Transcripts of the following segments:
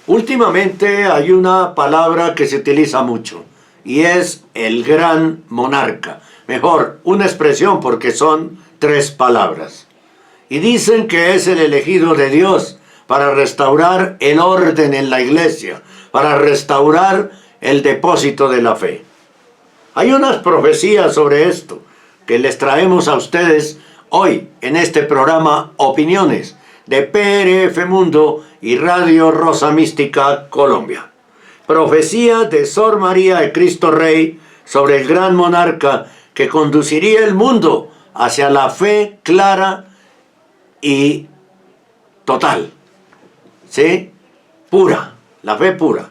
Últimamente hay una palabra que se utiliza mucho y es el gran monarca. Mejor, una expresión porque son tres palabras. Y dicen que es el elegido de Dios para restaurar el orden en la iglesia, para restaurar el depósito de la fe. Hay unas profecías sobre esto que les traemos a ustedes hoy en este programa Opiniones de PRF Mundo y Radio Rosa Mística Colombia. Profecía de Sor María de Cristo Rey sobre el gran monarca que conduciría el mundo hacia la fe clara y total, ¿sí? Pura, la fe pura.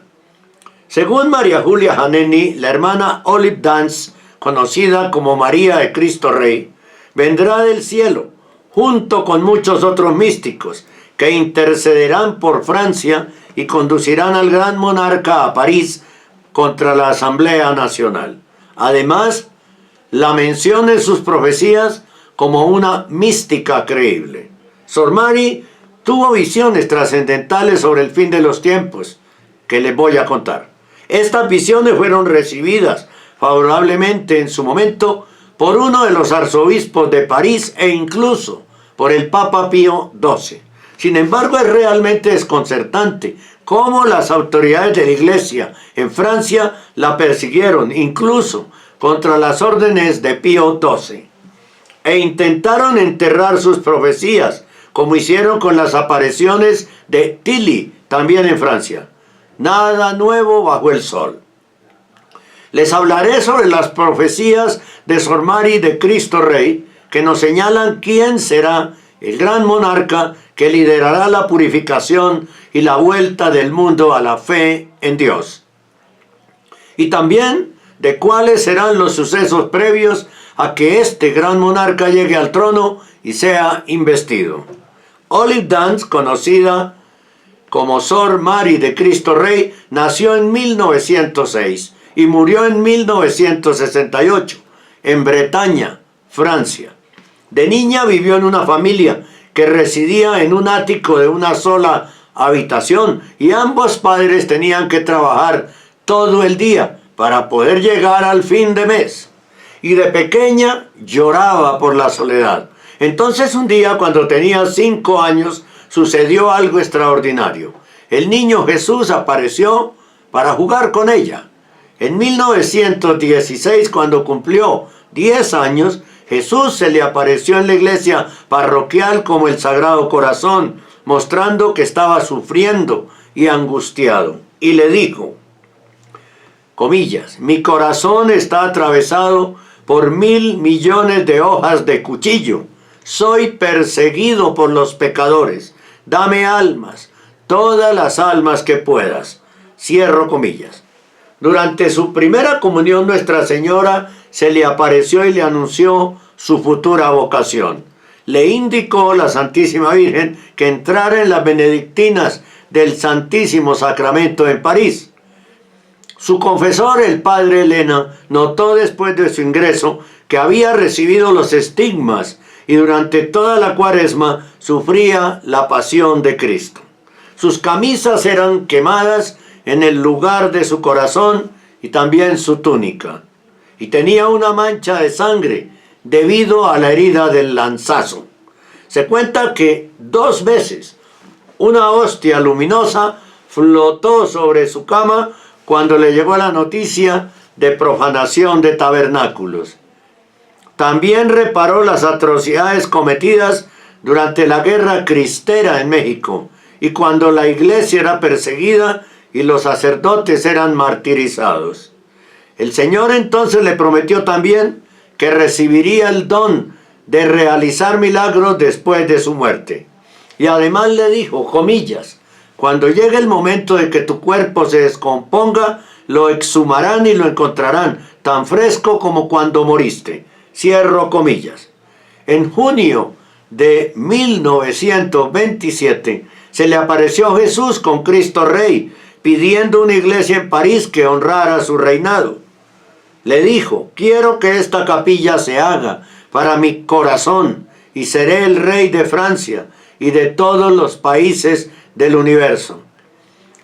Según María Julia Janeni, la hermana Olive Dance, conocida como María de Cristo Rey, vendrá del cielo, junto con muchos otros místicos, que intercederán por Francia y conducirán al gran monarca a París contra la Asamblea Nacional. Además, la menciona en sus profecías como una mística creíble. Sor Mari tuvo visiones trascendentales sobre el fin de los tiempos, que les voy a contar. Estas visiones fueron recibidas favorablemente en su momento por uno de los arzobispos de París e incluso por el Papa Pío XII. Sin embargo, es realmente desconcertante cómo las autoridades de la Iglesia en Francia la persiguieron, incluso contra las órdenes de Pío XII, e intentaron enterrar sus profecías, como hicieron con las apariciones de Tilly, también en Francia. Nada nuevo bajo el sol. Les hablaré sobre las profecías de Sor Mari de Cristo Rey, que nos señalan quién será el gran monarca que liderará la purificación y la vuelta del mundo a la fe en Dios. Y también de cuáles serán los sucesos previos a que este gran monarca llegue al trono y sea investido. Olive Dance, conocida como Sor Mari de Cristo Rey, nació en 1906 y murió en 1968 en Bretaña, Francia. De niña vivió en una familia que residía en un ático de una sola habitación y ambos padres tenían que trabajar todo el día para poder llegar al fin de mes. Y de pequeña lloraba por la soledad. Entonces un día, cuando tenía 5 años, sucedió algo extraordinario. El niño Jesús apareció para jugar con ella. En 1916, cuando cumplió 10 años, Jesús se le apareció en la iglesia parroquial como el Sagrado Corazón, mostrando que estaba sufriendo y angustiado. Y le dijo, comillas, mi corazón está atravesado por 1.000 millones de hojas de cuchillo. Soy perseguido por los pecadores. Dame almas, todas las almas que puedas. Cierro comillas. Durante su primera comunión, Nuestra Señora se le apareció y le anunció su futura vocación. Le indicó la Santísima Virgen que entrara en las benedictinas del Santísimo Sacramento en París. Su confesor, el padre Elena, notó después de su ingreso que había recibido los estigmas y durante toda la Cuaresma sufría la pasión de Cristo. Sus camisas eran quemadas en el lugar de su corazón y también su túnica. Y tenía una mancha de sangre debido a la herida del lanzazo. Se cuenta que 2 veces una hostia luminosa flotó sobre su cama cuando le llegó la noticia de profanación de tabernáculos. También reparó las atrocidades cometidas durante la Guerra Cristera en México y cuando la iglesia era perseguida y los sacerdotes eran martirizados. El Señor entonces le prometió también que recibiría el don de realizar milagros después de su muerte. Y además le dijo, comillas, cuando llegue el momento de que tu cuerpo se descomponga, lo exhumarán y lo encontrarán tan fresco como cuando moriste. Cierro comillas. En junio de 1927 se le apareció Jesús con Cristo Rey, pidiendo una iglesia en París que honrara su reinado. Le dijo, quiero que esta capilla se haga para mi corazón y seré el rey de Francia y de todos los países del universo.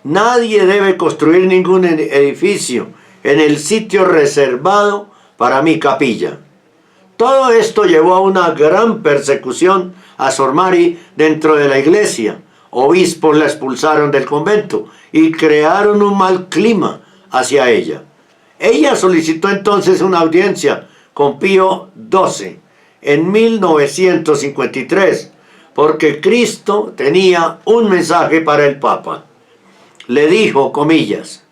Nadie debe construir ningún edificio en el sitio reservado para mi capilla. Todo esto llevó a una gran persecución a Sor Mari dentro de la iglesia. Obispos la expulsaron del convento y crearon un mal clima hacia ella. Ella solicitó entonces una audiencia con Pío XII en 1953, porque Cristo tenía un mensaje para el Papa. Le dijo, comillas,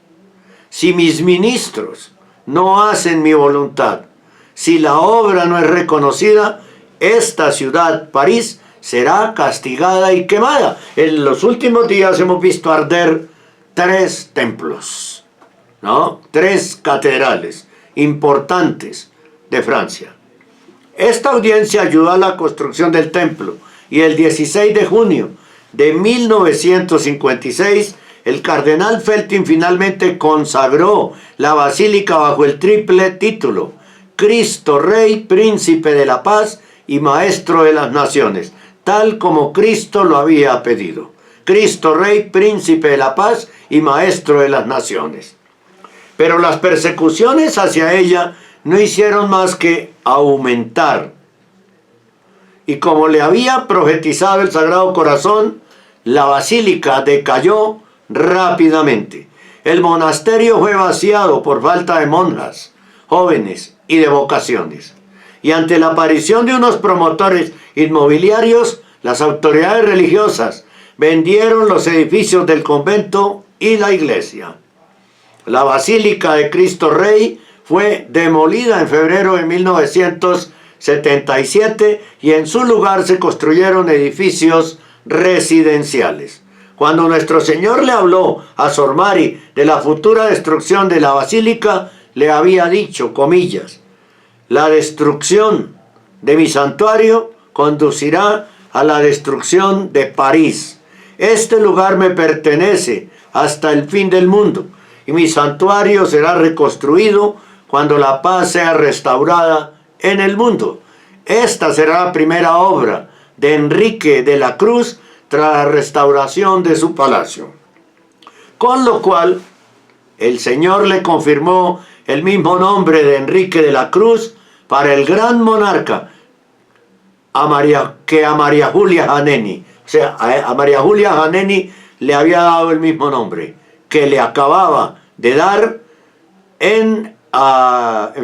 si mis ministros no hacen mi voluntad, si la obra no es reconocida, esta ciudad, París, será castigada y quemada. En los últimos días hemos visto arder 3 templos, ¿no? 3 catedrales importantes de Francia. Esta audiencia ayudó a la construcción del templo y el 16 de junio de 1956 el cardenal Feltin finalmente consagró la basílica bajo el triple título: Cristo Rey, Príncipe de la Paz y Maestro de las Naciones, tal como Cristo lo había pedido. Cristo Rey, Príncipe de la Paz y Maestro de las Naciones. Pero las persecuciones hacia ella no hicieron más que aumentar. Y como le había profetizado el Sagrado Corazón, la basílica decayó rápidamente. El monasterio fue vaciado por falta de monjas, jóvenes y de vocaciones. Y ante la aparición de unos promotores inmobiliarios, las autoridades religiosas vendieron los edificios del convento y la iglesia. La Basílica de Cristo Rey fue demolida en febrero de 1977 y en su lugar se construyeron edificios residenciales. Cuando nuestro Señor le habló a Sor Mari de la futura destrucción de la basílica, le había dicho, comillas, la destrucción de mi santuario conducirá a la destrucción de París. Este lugar me pertenece hasta el fin del mundo y mi santuario será reconstruido cuando la paz sea restaurada en el mundo. Esta será la primera obra de Enrique de la Cruz tras la restauración de su palacio. Con lo cual, el Señor le confirmó el mismo nombre de Enrique de la Cruz para el gran monarca que a María Julia Janeni. O sea, a María Julia Janeni le había dado el mismo nombre que le acababa de dar en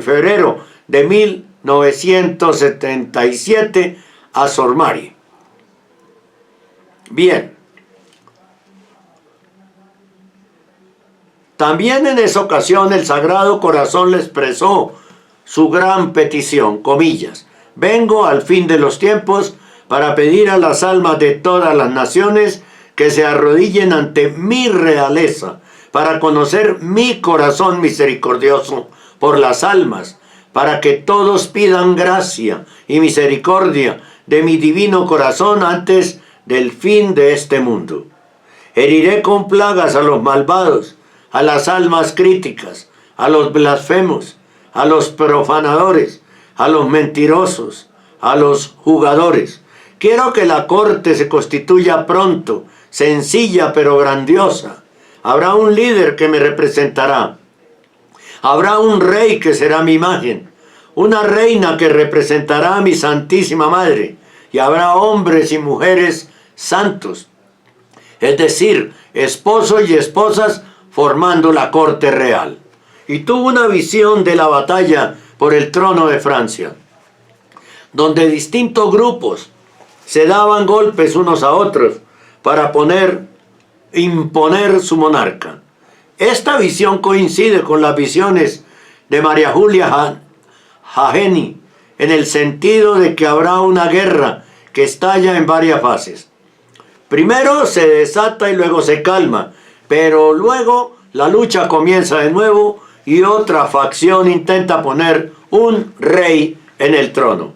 febrero de 1977 a Sor Mari. Bien, también en esa ocasión el Sagrado Corazón le expresó su gran petición, comillas, vengo al fin de los tiempos para pedir a las almas de todas las naciones que se arrodillen ante mi realeza, para conocer mi corazón misericordioso por las almas, para que todos pidan gracia y misericordia de mi divino corazón antes del fin de este mundo. Heriré con plagas a los malvados, a las almas críticas, a los blasfemos, a los profanadores, a los mentirosos, a los jugadores. Quiero que la corte se constituya pronto, sencilla pero grandiosa. Habrá un líder que me representará. Habrá un rey que será mi imagen, una reina que representará a mi Santísima Madre, y habrá hombres y mujeres santos, es decir, esposos y esposas formando la corte real. Y tuvo una visión de la batalla por el trono de Francia, donde distintos grupos se daban golpes unos a otros para imponer su monarca. Esta visión coincide con las visiones de María Julia Janeni, en el sentido de que habrá una guerra que estalla en varias fases. Primero se desata y luego se calma, pero luego la lucha comienza de nuevo y otra facción intenta poner un rey en el trono.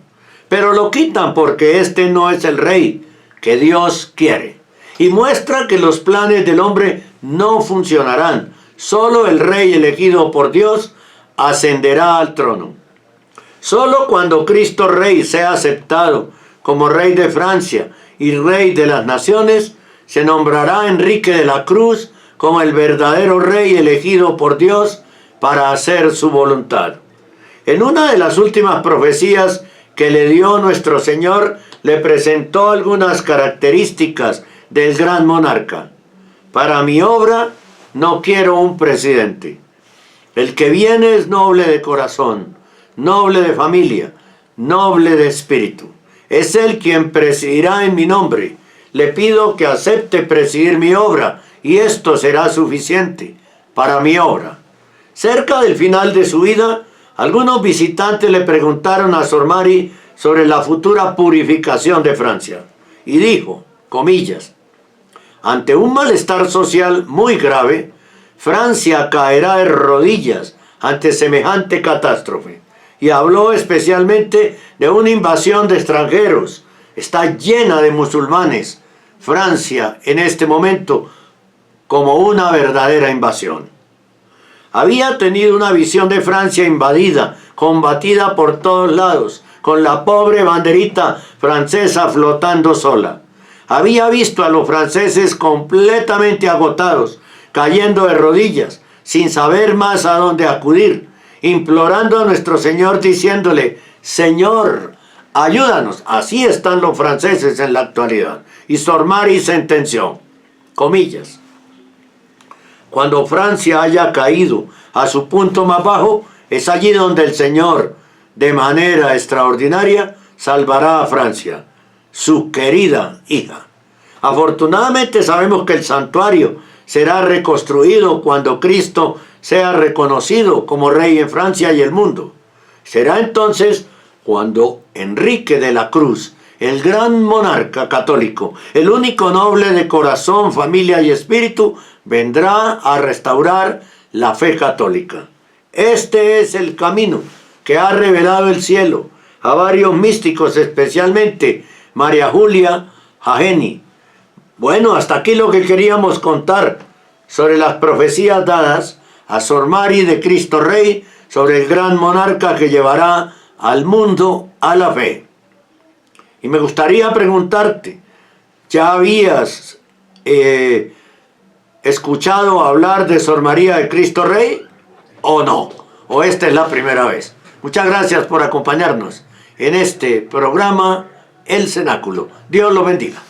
Pero lo quitan porque este no es el rey que Dios quiere. Y muestra que los planes del hombre no funcionarán. Solo el rey elegido por Dios ascenderá al trono. Solo cuando Cristo Rey sea aceptado como rey de Francia y rey de las naciones, se nombrará Enrique de la Cruz como el verdadero rey elegido por Dios para hacer su voluntad. En una de las últimas profecías que le dio nuestro Señor, le presentó algunas características del gran monarca. Para mi obra no quiero un presidente. El que viene es noble de corazón, noble de familia, noble de espíritu. Es él quien presidirá en mi nombre. Le pido que acepte presidir mi obra, y esto será suficiente para mi obra. Cerca del final de su vida, algunos visitantes le preguntaron a Sor Mari sobre la futura purificación de Francia. Y dijo, comillas, ante un malestar social muy grave, Francia caerá de rodillas ante semejante catástrofe. Y habló especialmente de una invasión de extranjeros. Está llena de musulmanes. Francia, en este momento, como una verdadera invasión. Había tenido una visión de Francia invadida, combatida por todos lados, con la pobre banderita francesa flotando sola. Había visto a los franceses completamente agotados, cayendo de rodillas, sin saber más a dónde acudir, implorando a nuestro Señor diciéndole, Señor, ayúdanos. Así están los franceses en la actualidad. Y Sor Mari sentenció, comillas, cuando Francia haya caído a su punto más bajo, es allí donde el Señor, de manera extraordinaria, salvará a Francia, su querida hija. Afortunadamente sabemos que el santuario será reconstruido cuando Cristo sea reconocido como Rey en Francia y el mundo. Será entonces cuando Enrique de la Cruz, el gran monarca católico, el único noble de corazón, familia y espíritu, vendrá a restaurar la fe católica. Este es el camino que ha revelado el cielo a varios místicos, especialmente María Julia Jajeni. Bueno, hasta aquí lo que queríamos contar sobre las profecías dadas a Sor Mari de Cristo Rey sobre el gran monarca que llevará al mundo a la fe. Y me gustaría preguntarte, ¿ya habías escuchado hablar de Sor María de Cristo Rey o no? ¿O esta es la primera vez? Muchas gracias por acompañarnos en este programa El Cenáculo. Dios lo bendiga.